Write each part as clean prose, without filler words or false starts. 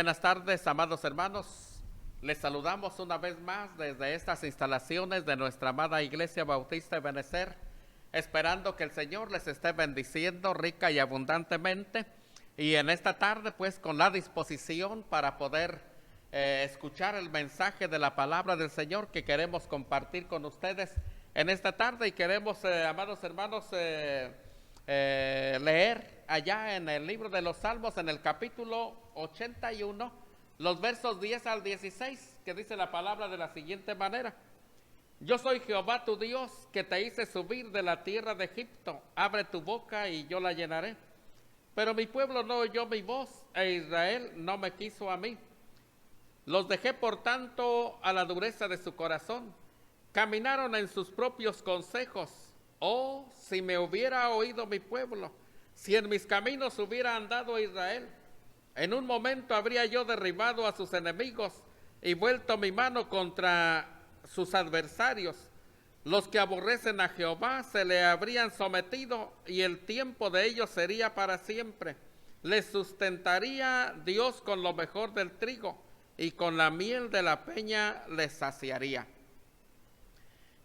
Buenas tardes, amados hermanos. Les saludamos una vez más desde estas instalaciones de nuestra amada Iglesia Bautista Ebenezer, esperando que el Señor les esté bendiciendo rica y abundantemente. Y en esta tarde, pues, con la disposición para poder escuchar el mensaje de la palabra del Señor que queremos compartir con ustedes en esta tarde. Y queremos, amados hermanos, leer allá en el libro de los Salmos, en el capítulo 81, los versos 10 al 16, que dice la palabra de la siguiente manera: Yo soy Jehová tu Dios, que te hice subir de la tierra de Egipto. Abre tu boca y yo la llenaré. Pero mi pueblo no oyó mi voz, e Israel no me quiso a mí. Los dejé por tanto a la dureza de su corazón. Caminaron en sus propios consejos. Oh, si me hubiera oído mi pueblo, si en mis caminos hubiera andado Israel, en un momento habría yo derribado a sus enemigos y vuelto mi mano contra sus adversarios. Los que aborrecen a Jehová se le habrían sometido y el tiempo de ellos sería para siempre. Les sustentaría Dios con lo mejor del trigo y con la miel de la peña les saciaría.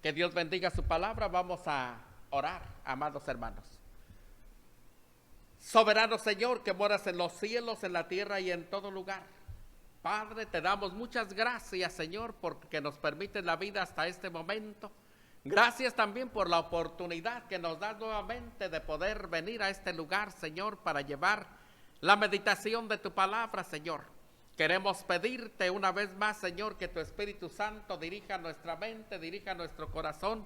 Que Dios bendiga su palabra. Vamos a orar, amados hermanos. Soberano Señor, que moras en los cielos, en la tierra y en todo lugar. Padre, te damos muchas gracias, Señor, porque nos permites la vida hasta este momento. Gracias también por la oportunidad que nos das nuevamente de poder venir a este lugar, Señor, para llevar la meditación de tu palabra, Señor. Queremos pedirte una vez más, Señor, que tu Espíritu Santo dirija nuestra mente, dirija nuestro corazón,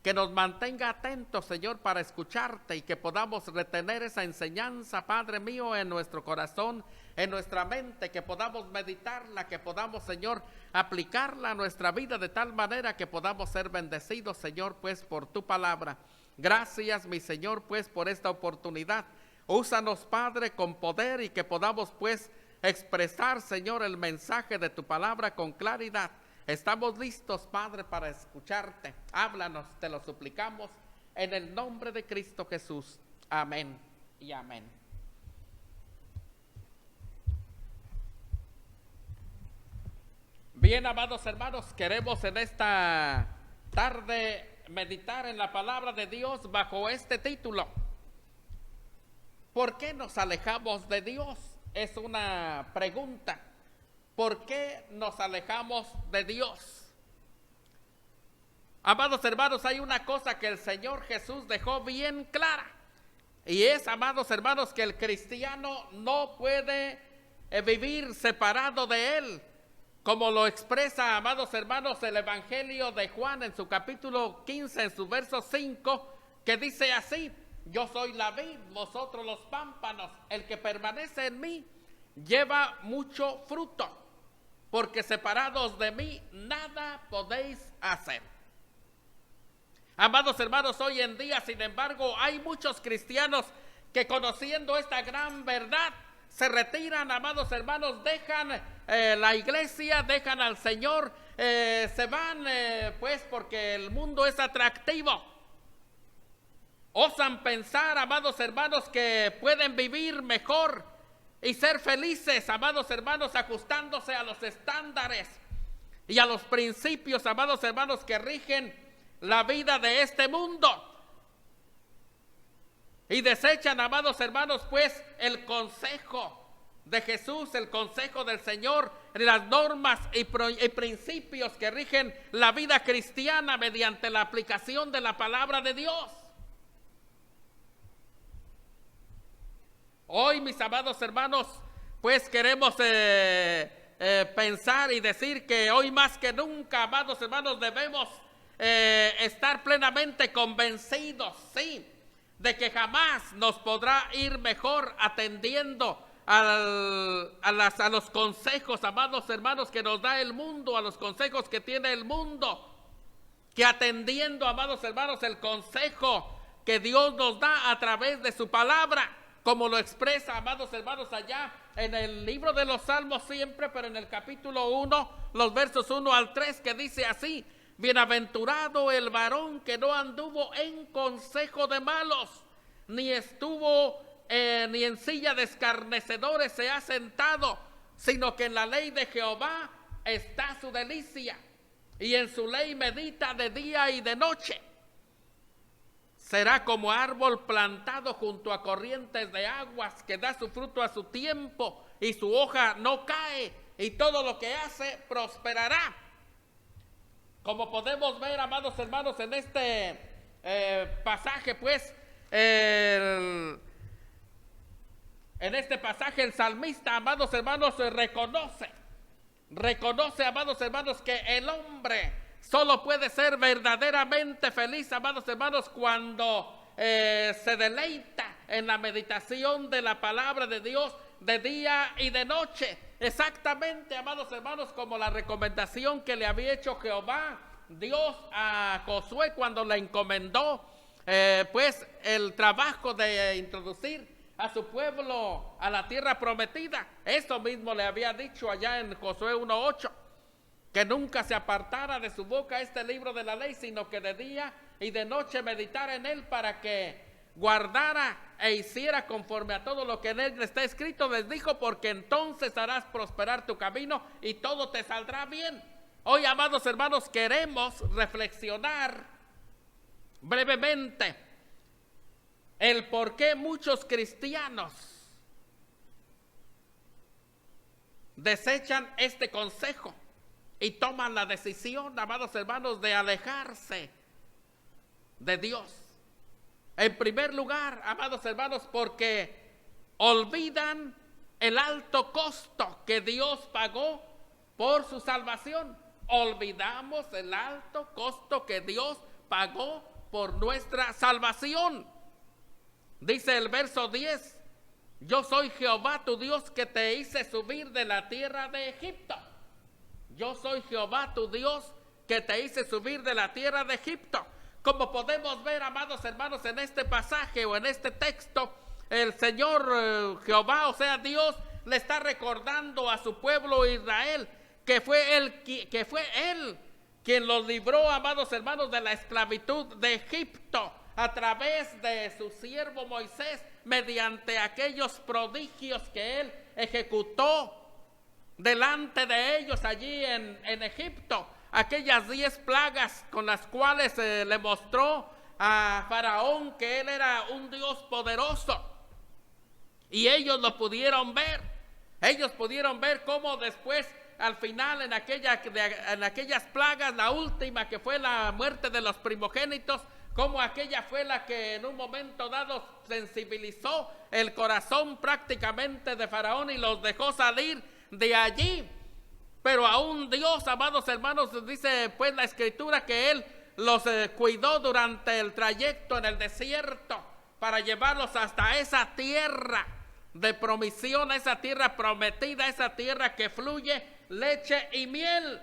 que nos mantenga atentos, Señor, para escucharte y que podamos retener esa enseñanza, Padre mío, en nuestro corazón, en nuestra mente, que podamos meditarla, que podamos, Señor, aplicarla a nuestra vida de tal manera que podamos ser bendecidos, Señor, pues por tu palabra. Gracias, mi Señor, pues por esta oportunidad. Úsanos, Padre, con poder y que podamos, pues, expresar, Señor, el mensaje de tu palabra con claridad. Estamos listos, Padre, para escucharte. Háblanos, te lo suplicamos, en el nombre de Cristo Jesús. Amén y amén. Bien, amados hermanos, queremos en esta tarde meditar en la palabra de Dios bajo este título: ¿por qué nos alejamos de Dios? Es una pregunta. ¿Por qué nos alejamos de Dios? Amados hermanos, hay una cosa que el Señor Jesús dejó bien clara. Y es, amados hermanos, que el cristiano no puede vivir separado de Él. Como lo expresa, amados hermanos, el Evangelio de Juan en su capítulo 15, en su verso 5, que dice así: Yo soy la vid, vosotros los pámpanos. El que permanece en mí lleva mucho fruto, porque separados de mí nada podéis hacer. Amados hermanos, hoy en día, sin embargo, hay muchos cristianos que, conociendo esta gran verdad, se retiran, amados hermanos, dejan la iglesia, dejan al Señor, se van pues porque el mundo es atractivo. Osan pensar, amados hermanos, que pueden vivir mejor y ser felices, amados hermanos, ajustándose a los estándares y a los principios, amados hermanos, que rigen la vida de este mundo. Y desechan, amados hermanos, pues el consejo de Jesús, el consejo del Señor, las normas y principios que rigen la vida cristiana mediante la aplicación de la palabra de Dios. Hoy, mis amados hermanos, pues queremos pensar y decir que hoy más que nunca, amados hermanos, debemos estar plenamente convencidos, sí, de que jamás nos podrá ir mejor atendiendo a los consejos, amados hermanos, que nos da el mundo, a los consejos que tiene el mundo, que atendiendo, amados hermanos, el consejo que Dios nos da a través de su palabra, como lo expresa, amados hermanos, allá en el libro de los Salmos siempre, pero en el capítulo 1, los versos 1 al 3, que dice así: Bienaventurado el varón que no anduvo en consejo de malos, ni estuvo ni en silla de escarnecedores se ha sentado, sino que en la ley de Jehová está su delicia, y en su ley medita de día y de noche. Será como árbol plantado junto a corrientes de aguas, que da su fruto a su tiempo, y su hoja no cae, y todo lo que hace prosperará. Como podemos ver, amados hermanos, en este pasaje, pues, en este pasaje el salmista, amados hermanos, reconoce, amados hermanos, que el hombre solo puede ser verdaderamente feliz, amados hermanos, cuando se deleita en la meditación de la palabra de Dios de día y de noche. Exactamente, amados hermanos, como la recomendación que le había hecho Jehová Dios a Josué cuando le encomendó pues el trabajo de introducir a su pueblo a la tierra prometida. Eso mismo le había dicho allá en Josué 1:8, que nunca se apartara de su boca este libro de la ley, sino que de día y de noche meditara en él, para que guardara e hiciera conforme a todo lo que en él está escrito. Les dijo: porque entonces harás prosperar tu camino y todo te saldrá bien. Hoy, amados hermanos, queremos reflexionar brevemente el por qué muchos cristianos desechan este consejo y toman la decisión, amados hermanos, de alejarse de Dios. En primer lugar, amados hermanos, porque olvidan el alto costo que Dios pagó por su salvación. Olvidamos el alto costo que Dios pagó por nuestra salvación. Dice el verso 10: yo soy Jehová tu Dios, que te hice subir de la tierra de Egipto. Yo soy Jehová tu Dios, que te hice subir de la tierra de Egipto. Como podemos ver, amados hermanos, en este pasaje o en este texto, el Señor Jehová, o sea Dios, le está recordando a su pueblo Israel que fue Él quien los libró, amados hermanos, de la esclavitud de Egipto a través de su siervo Moisés, mediante aquellos prodigios que Él ejecutó delante de ellos allí en Egipto. Aquellas 10 plagas con las cuales le mostró a Faraón que él era un Dios poderoso. Y ellos lo pudieron ver. Ellos pudieron ver cómo después, al final, en aquellas plagas, la última, que fue la muerte de los primogénitos, cómo aquella fue la que en un momento dado sensibilizó el corazón prácticamente de Faraón y los dejó salir de allí. Pero aún Dios, amados hermanos, dice pues la Escritura que Él los cuidó durante el trayecto en el desierto para llevarlos hasta esa tierra de promisión, esa tierra prometida, esa tierra que fluye leche y miel.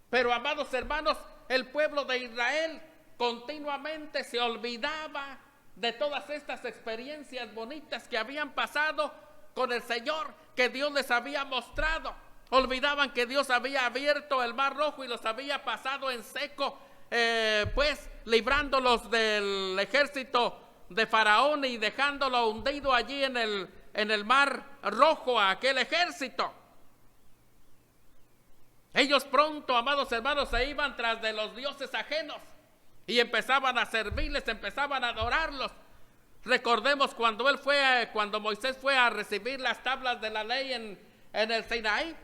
Pero, amados hermanos, el pueblo de Israel continuamente se olvidaba de todas estas experiencias bonitas que habían pasado con el Señor, que Dios les había mostrado. Olvidaban que Dios había abierto el mar rojo y los había pasado en seco, pues librándolos del ejército de Faraón y dejándolo hundido allí en el mar rojo a aquel ejército. Ellos pronto, amados hermanos, se iban tras de los dioses ajenos y empezaban a servirles, empezaban a adorarlos. Recordemos cuando Moisés fue a recibir las tablas de la ley en el Sinaí.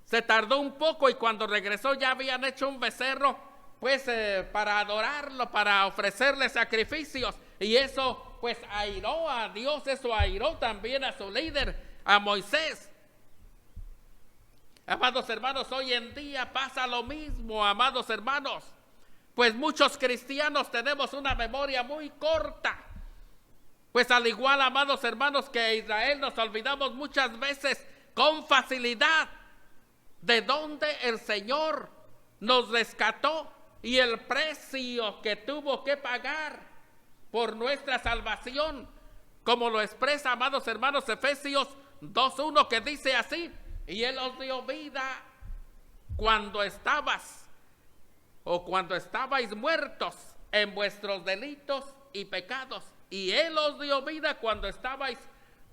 Se tardó un poco y cuando regresó ya habían hecho un becerro, pues para adorarlo, para ofrecerle sacrificios. Y eso pues airó a Dios, eso airó también a su líder, a Moisés. Amados hermanos, hoy en día pasa lo mismo, amados hermanos. Pues muchos cristianos tenemos una memoria muy corta. Pues al igual, amados hermanos, que Israel, nos olvidamos muchas veces con facilidad de dónde el Señor nos rescató y el precio que tuvo que pagar por nuestra salvación, como lo expresa, amados hermanos, Efesios 2:1, que dice así: y Él os dio vida cuando estabais muertos en vuestros delitos y pecados. Y Él os dio vida cuando estabais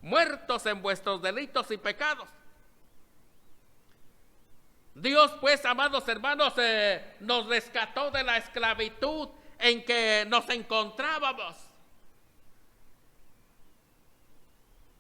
muertos en vuestros delitos y pecados. Dios, pues, amados hermanos, nos rescató de la esclavitud en que nos encontrábamos.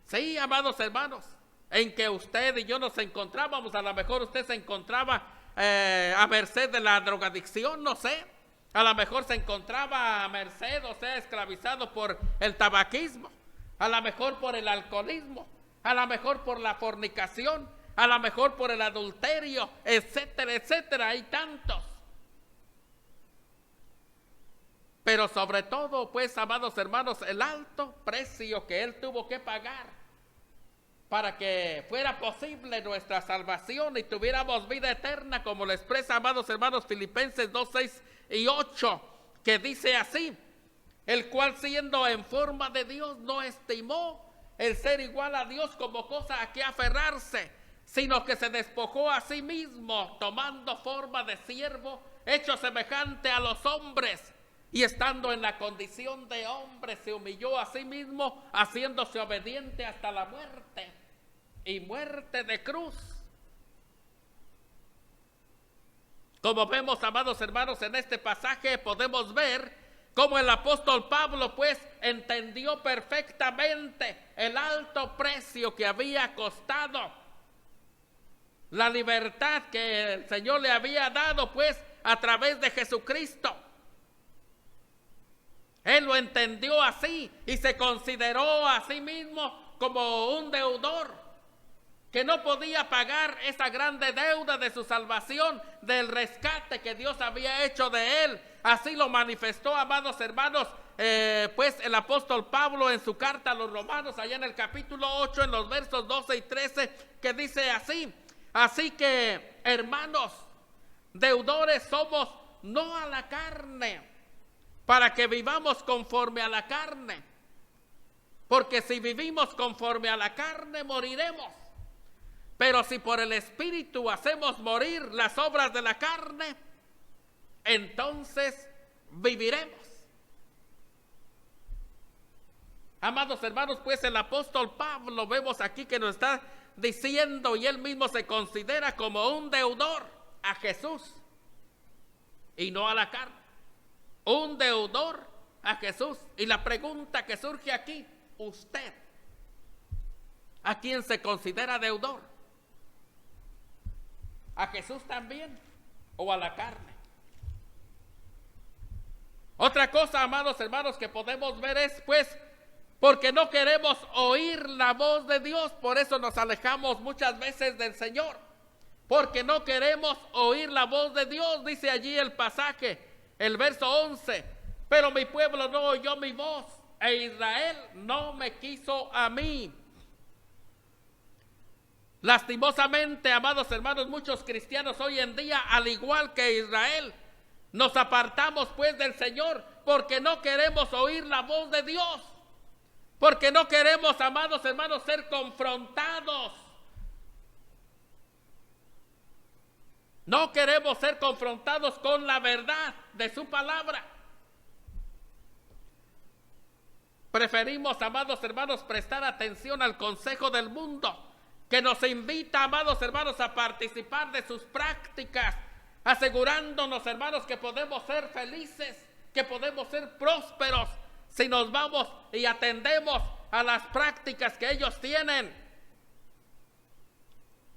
Sí, amados hermanos, en que usted y yo nos encontrábamos. A lo mejor usted se encontraba a merced de la drogadicción, no sé. A lo mejor se encontraba a merced, o sea, esclavizado por el tabaquismo. A lo mejor por el alcoholismo. A lo mejor por la fornicación. A lo mejor por el adulterio, etcétera, etcétera. Hay tantos. Pero sobre todo, pues, amados hermanos, el alto precio que Él tuvo que pagar para que fuera posible nuestra salvación y tuviéramos vida eterna, como lo expresa, amados hermanos, Filipenses 2, 6 y 8, que dice así: el cual, siendo en forma de Dios, no estimó el ser igual a Dios como cosa a que aferrarse, sino que se despojó a sí mismo, tomando forma de siervo, hecho semejante a los hombres, y estando en la condición de hombre, se humilló a sí mismo, haciéndose obediente hasta la muerte, y muerte de cruz. Como vemos, amados hermanos, en este pasaje podemos ver cómo el apóstol Pablo, pues, entendió perfectamente el alto precio que había costado la libertad que el Señor le había dado, pues, a través de Jesucristo. Él lo entendió así y se consideró a sí mismo como un deudor que no podía pagar esa grande deuda de su salvación, del rescate que Dios había hecho de él. Así lo manifestó, amados hermanos, pues el apóstol Pablo en su carta a los Romanos, allá en el capítulo 8, en los versos 12 y 13, que dice así: así que, hermanos, deudores somos no a la carne, para que vivamos conforme a la carne, porque si vivimos conforme a la carne, moriremos. Pero si por el Espíritu hacemos morir las obras de la carne, entonces viviremos. Amados hermanos, pues el apóstol Pablo, vemos aquí que nos está diciendo, y él mismo se considera como un deudor a Jesús y no a la carne. Un deudor a Jesús. Y la pregunta que surge aquí: usted, ¿a quién se considera deudor? ¿A Jesús también o a la carne? Otra cosa, amados hermanos, que podemos ver es, pues, porque no queremos oír la voz de Dios, por eso nos alejamos muchas veces del Señor, porque no queremos oír la voz de Dios. Dice allí el pasaje, el verso 11: pero mi pueblo no oyó mi voz, e Israel no me quiso a mí. Lastimosamente, amados hermanos, muchos cristianos hoy en día, al igual que Israel, nos apartamos pues del Señor porque no queremos oír la voz de Dios, porque no queremos, amados hermanos, ser confrontados. No queremos ser confrontados con la verdad de su palabra. Preferimos, amados hermanos, prestar atención al consejo del mundo, que nos invita, amados hermanos, a participar de sus prácticas, asegurándonos, hermanos, que podemos ser felices, que podemos ser prósperos si nos vamos y atendemos a las prácticas que ellos tienen.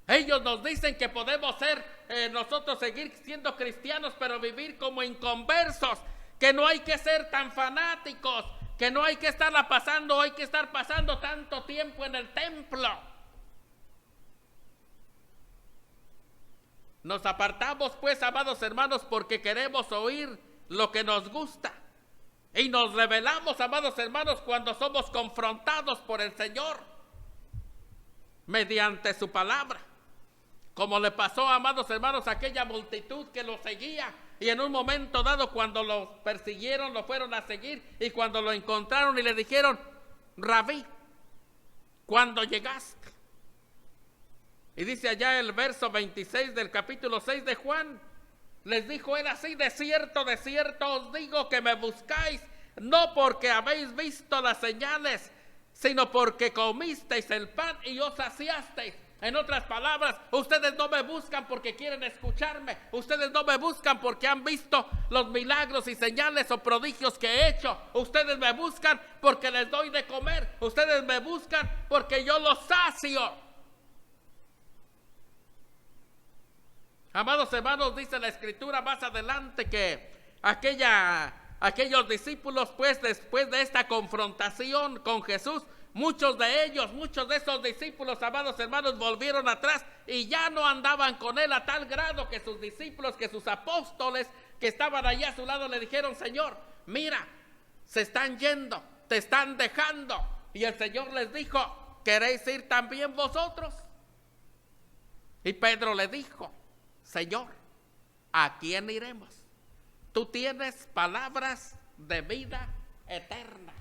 Ellos nos dicen que podemos ser, nosotros seguir siendo cristianos, pero vivir como inconversos, que no hay que ser tan fanáticos, que no hay que estarla pasando, hay que estar pasando tanto tiempo en el templo. Nos apartamos pues, amados hermanos, porque queremos oír lo que nos gusta. Y nos rebelamos, amados hermanos, cuando somos confrontados por el Señor mediante su palabra. Como le pasó, amados hermanos, a aquella multitud que lo seguía. Y en un momento dado, cuando lo persiguieron, lo fueron a seguir. Y cuando lo encontraron y le dijeron: Rabí, ¿cuándo llegaste? Y dice allá el verso 26 del capítulo 6 de Juan: les dijo él así: de cierto os digo que me buscáis, no porque habéis visto las señales, sino porque comisteis el pan y os saciasteis. En otras palabras, ustedes no me buscan porque quieren escucharme. Ustedes no me buscan porque han visto los milagros y señales o prodigios que he hecho. Ustedes me buscan porque les doy de comer. Ustedes me buscan porque yo los sacio. Amados hermanos, dice la Escritura más adelante que aquellos discípulos, pues después de esta confrontación con Jesús, muchos de esos discípulos, amados hermanos, volvieron atrás y ya no andaban con él, a tal grado que sus discípulos, que sus apóstoles que estaban allá a su lado le dijeron: Señor, mira, se están yendo, te están dejando. Y el Señor les dijo: ¿queréis ir también vosotros? Y Pedro le dijo: Señor, ¿a quién iremos? Tú tienes palabras de vida eterna.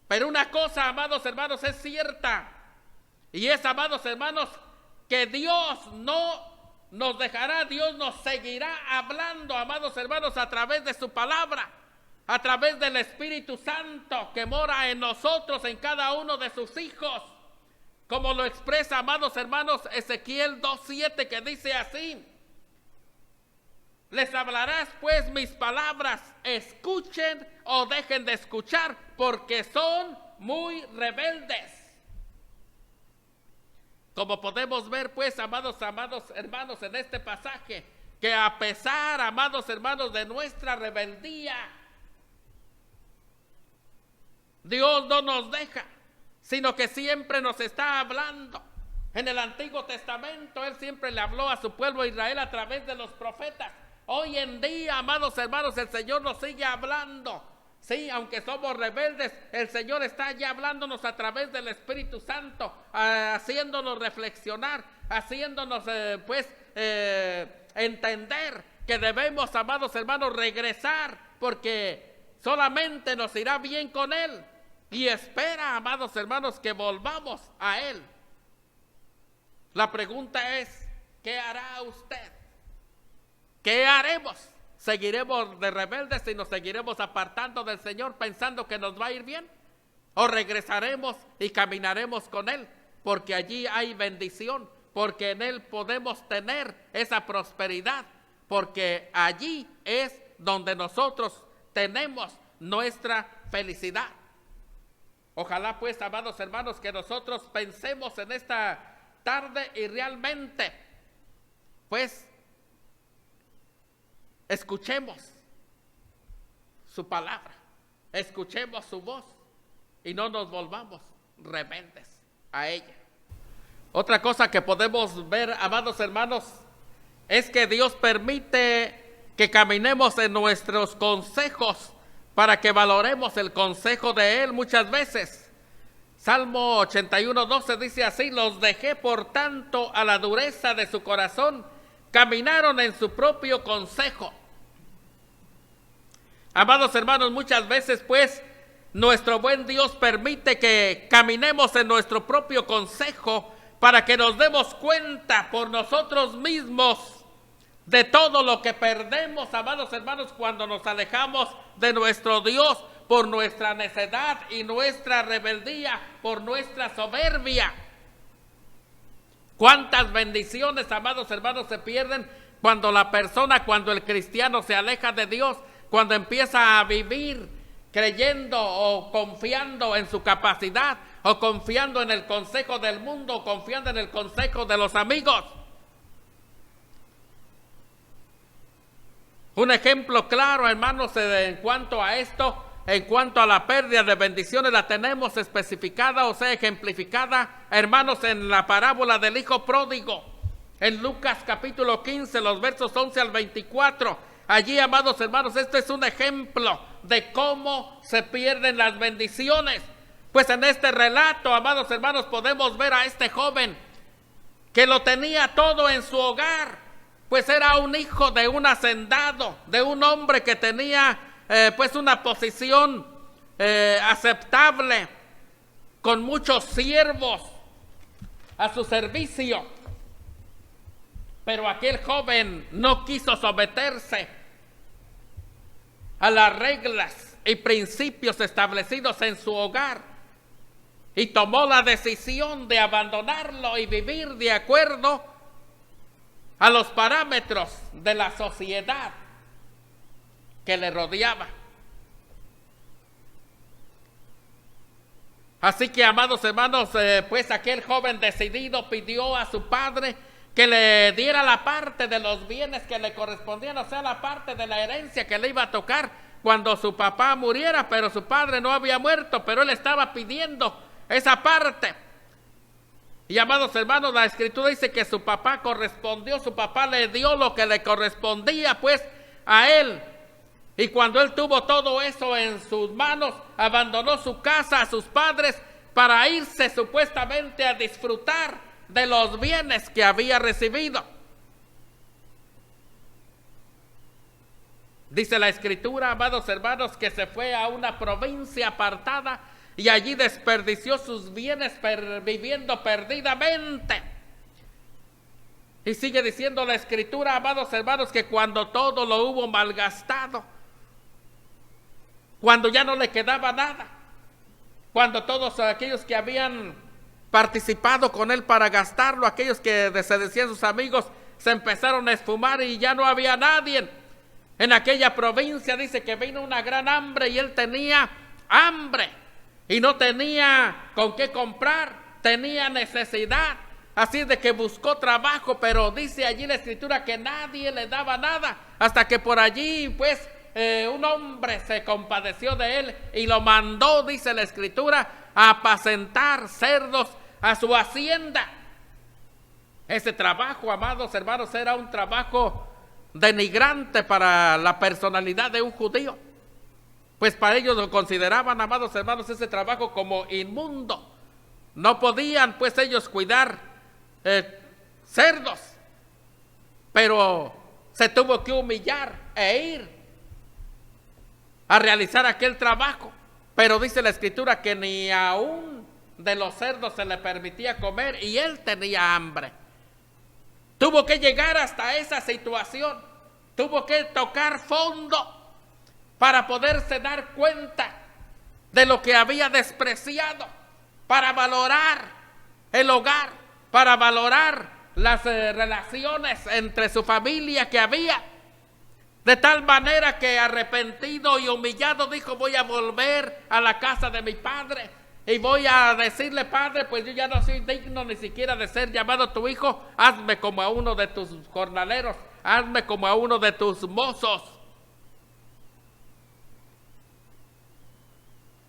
Pero una cosa, amados hermanos, es cierta, y es, amados hermanos, que Dios no nos dejará, Dios nos seguirá hablando, amados hermanos, a través de su palabra, a través del Espíritu Santo que mora en nosotros, en cada uno de sus hijos, como lo expresa, amados hermanos, Ezequiel 2:7, que dice así: les hablarás pues mis palabras, escuchen o dejen de escuchar, porque son muy rebeldes. Como podemos ver, pues, amados hermanos, en este pasaje, que a pesar, amados hermanos, de nuestra rebeldía, Dios no nos deja, sino que siempre nos está hablando. En el Antiguo Testamento Él siempre le habló a su pueblo Israel a través de los profetas. Hoy en día, amados hermanos, el Señor nos sigue hablando. Sí, aunque somos rebeldes, el Señor está ya hablándonos a través del Espíritu Santo, haciéndonos reflexionar, haciéndonos entender que debemos, amados hermanos, regresar, porque solamente nos irá bien con Él. Y espera, amados hermanos, que volvamos a Él. La pregunta es: ¿qué hará usted? ¿Qué haremos? ¿Seguiremos de rebeldes y nos seguiremos apartando del Señor pensando que nos va a ir bien? ¿O regresaremos y caminaremos con Él? Porque allí hay bendición, porque en Él podemos tener esa prosperidad, porque allí es donde nosotros tenemos nuestra felicidad. Ojalá pues, amados hermanos, que nosotros pensemos en esta tarde y realmente, pues, escuchemos su palabra, escuchemos su voz y no nos volvamos rebeldes a ella. Otra cosa que podemos ver, amados hermanos, es que Dios permite que caminemos en nuestros consejos para que valoremos el consejo de Él muchas veces. Salmo 81:12 dice así: los dejé por tanto a la dureza de su corazón, caminaron en su propio consejo. Amados hermanos, muchas veces pues nuestro buen Dios permite que caminemos en nuestro propio consejo para que nos demos cuenta por nosotros mismos de todo lo que perdemos, amados hermanos, cuando nos alejamos de nuestro Dios por nuestra necedad y nuestra rebeldía, por nuestra soberbia. ¿Cuántas bendiciones, amados hermanos, se pierden cuando el cristiano se aleja de Dios, cuando empieza a vivir creyendo o confiando en su capacidad, o confiando en el consejo del mundo, o confiando en el consejo de los amigos? Un ejemplo claro, hermanos, en cuanto a esto, en cuanto a la pérdida de bendiciones, la tenemos especificada, o sea, ejemplificada, hermanos, en la parábola del hijo pródigo, en Lucas capítulo 15, los versos 11 al 24. Allí, amados hermanos, este es un ejemplo de cómo se pierden las bendiciones. Pues en este relato, amados hermanos, podemos ver a este joven que lo tenía todo en su hogar, pues era un hijo de un hacendado, de un hombre que tenía pues una posición aceptable, con muchos siervos a su servicio. Pero aquel joven no quiso someterse a las reglas y principios establecidos en su hogar. y tomó la decisión de abandonarlo y vivir de acuerdo a los parámetros de la sociedad que le rodeaba. Así que, amados hermanos, pues aquel joven decidido pidió a su padre que le diera la parte de los bienes que le correspondían, o sea, la parte de la herencia que le iba a tocar cuando su papá muriera, pero su padre no había muerto, pero él estaba pidiendo esa parte. Y, amados hermanos, la Escritura dice que su papá correspondió, su papá le dio lo que le correspondía pues a él. Y cuando él tuvo todo eso en sus manos, abandonó su casa, a sus padres, para irse supuestamente a disfrutar de los bienes que había recibido. Dice la Escritura, amados hermanos, que se fue a una provincia apartada y allí desperdició sus bienes viviendo perdidamente. Y sigue diciendo la Escritura, amados hermanos, que cuando todo lo hubo malgastado, cuando ya no le quedaba nada, cuando todos aquellos que habían participado con él para gastarlo, aquellos que se decían sus amigos, se empezaron a esfumar y ya no había nadie. En aquella provincia dice que vino una gran hambre y él tenía hambre y no tenía con qué comprar, tenía necesidad. Así de que buscó trabajo, pero dice allí la Escritura que nadie le daba nada, hasta que por allí pues un hombre se compadeció de él y lo mandó, dice la Escritura, a apacentar cerdos a su hacienda. Ese trabajo, amados hermanos, era un trabajo denigrante para la personalidad de un judío, pues para ellos lo consideraban, amados hermanos, ese trabajo como inmundo. No podían pues ellos cuidar cerdos, pero se tuvo que humillar e ir a realizar aquel trabajo. Pero dice la Escritura que ni aún de los cerdos se le permitía comer y él tenía hambre. Tuvo que llegar hasta esa situación, tuvo que tocar fondo para poderse dar cuenta de lo que había despreciado, para valorar el hogar, para valorar las relaciones entre su familia que había. De tal manera que arrepentido y humillado dijo: voy a volver a la casa de mi padre y voy a decirle: Padre, pues yo ya no soy digno ni siquiera de ser llamado tu hijo, hazme como a uno de tus jornaleros, hazme como a uno de tus mozos.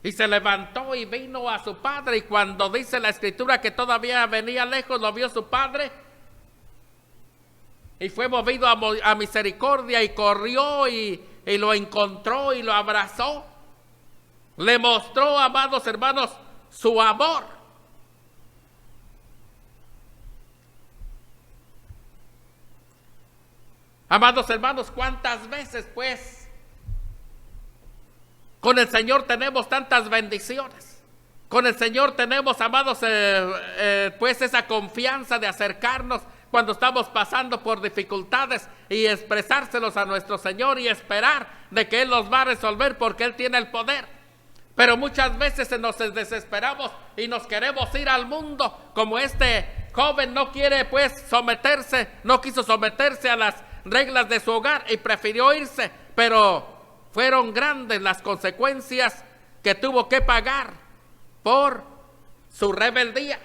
Y se levantó y vino a su padre, y cuando dice la Escritura que todavía venía lejos, lo vio su padre y fue movido a misericordia y corrió y lo encontró y lo abrazó. Le mostró, amados hermanos, su amor. Amados hermanos, ¿cuántas veces pues con el Señor tenemos tantas bendiciones? Con el Señor tenemos, amados, pues esa confianza de acercarnos cuando estamos pasando por dificultades y expresárselos a nuestro Señor y esperar de que Él los va a resolver porque Él tiene el poder. Pero muchas veces nos desesperamos y nos queremos ir al mundo, como este joven no quiere pues someterse, no quiso someterse a las reglas de su hogar y prefirió irse, pero fueron grandes las consecuencias que tuvo que pagar por su rebeldía.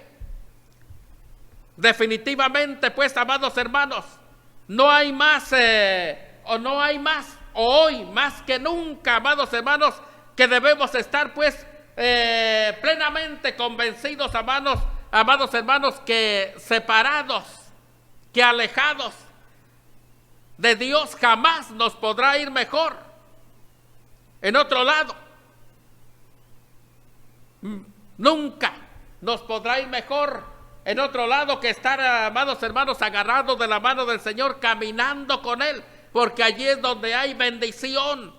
Definitivamente, pues, amados hermanos, no hay más, hoy más que nunca, amados hermanos, que debemos estar, pues, plenamente convencidos, amados hermanos, que separados, que alejados de Dios jamás nos podrá ir mejor. En otro lado, nunca nos podrá ir mejor en otro lado que estar, amados hermanos, agarrados de la mano del Señor, caminando con Él, porque allí es donde hay bendición.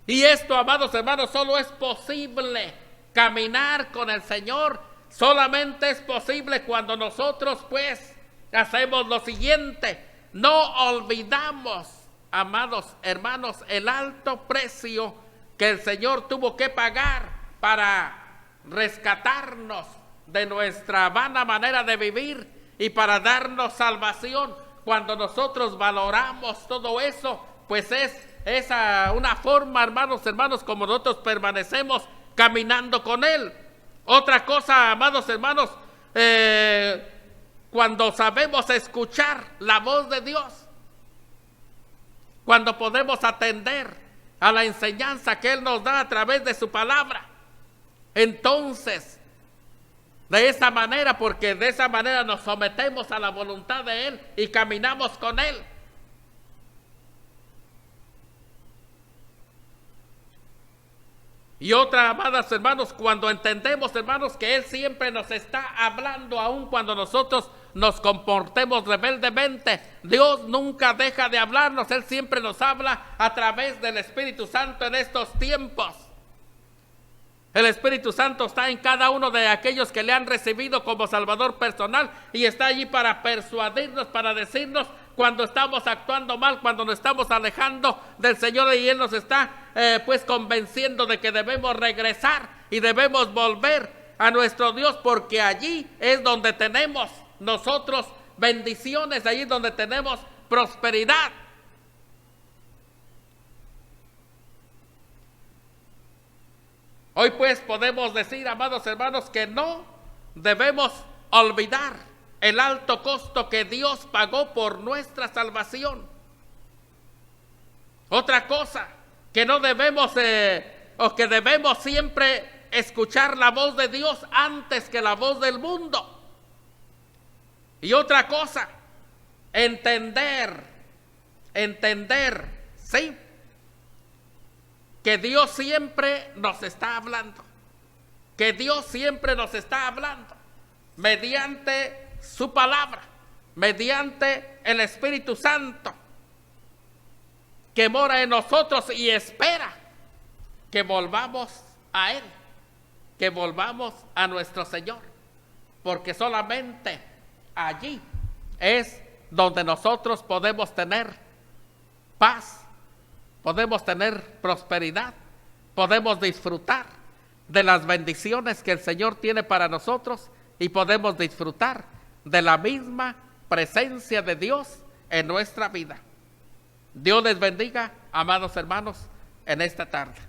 Y esto, amados hermanos, solo es posible caminar con el Señor, solamente es posible cuando nosotros pues hacemos lo siguiente: no olvidamos, amados hermanos, el alto precio que el Señor tuvo que pagar para rescatarnos de nuestra vana manera de vivir y para darnos salvación. Cuando nosotros valoramos todo eso, pues es una forma, hermanos, como nosotros permanecemos caminando con Él. Otra cosa, amados hermanos, cuando sabemos escuchar la voz de Dios, cuando podemos atender a la enseñanza que Él nos da a través de su palabra, entonces, de esa manera, porque de esa manera nos sometemos a la voluntad de Él y caminamos con Él. Y otra, amados hermanos, cuando entendemos, hermanos, que Él siempre nos está hablando, aun cuando nosotros nos comportemos rebeldemente, Dios nunca deja de hablarnos. Él siempre nos habla a través del Espíritu Santo en estos tiempos. El Espíritu Santo está en cada uno de aquellos que le han recibido como Salvador personal y está allí para persuadirnos, para decirnos cuando estamos actuando mal, cuando nos estamos alejando del Señor, y Él nos está pues convenciendo de que debemos regresar y debemos volver a nuestro Dios, porque allí es donde tenemos nosotros bendiciones, allí es donde tenemos prosperidad. Hoy pues podemos decir, amados hermanos, que no debemos olvidar el alto costo que Dios pagó por nuestra salvación. Otra cosa, que no debemos, o que debemos siempre escuchar la voz de Dios antes que la voz del mundo. Y otra cosa, entender, ¿sí?, que Dios siempre nos está hablando, que Dios siempre nos está hablando mediante su palabra, mediante el Espíritu Santo que mora en nosotros y espera que volvamos a Él, que volvamos a nuestro Señor, porque solamente allí es donde nosotros podemos tener paz, podemos tener prosperidad, podemos disfrutar de las bendiciones que el Señor tiene para nosotros y podemos disfrutar de la misma presencia de Dios en nuestra vida. Dios les bendiga, amados hermanos, en esta tarde.